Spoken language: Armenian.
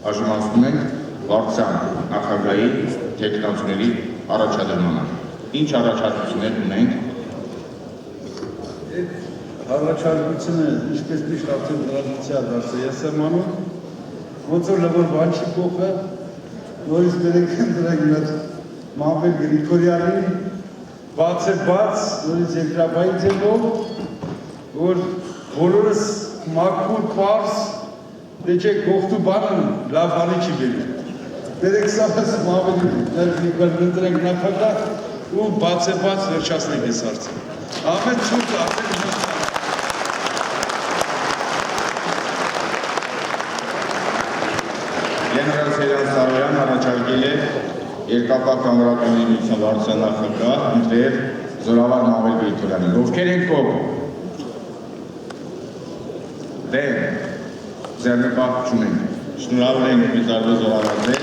Արժանացնում ենք Վարդան նախագահի տեխնացուների առաջադրմանը։ Ինչ առաջարկություններ ունենք։ Առաջարկությունը ինչպես միշտ արդեն տրադիցիա դարձել ես եմ անում, ոնց որ լավ բան չի փոխը, նորից բերենք ընդրենք մեր Մամվել Գրիգորյանին, բաց է բաց, նորից երկրաբային ձևով, որ բոլորս մաքուր պարզ, դե չեք գողտու բանն լավ բանի չի բերում։ Բերեք սապես Մամվել Գրիգորյանին ընդրենք նախագահ ու բաց է բաց վերջացնենք ես հարցը։ Ամեն ցուրտ արդեն Գեներալ Սերյան Սարոյան առաջարկել է երկապահ կանգառականի միության վարչության նախագահ ընտրել Զորավար Մամվել Գրիգորյանին։ Ովքեր են կողմ։ Դեմ ձեռնպահ չունենք։ Շնորհավոր ենք մեծարվող զորավարներ։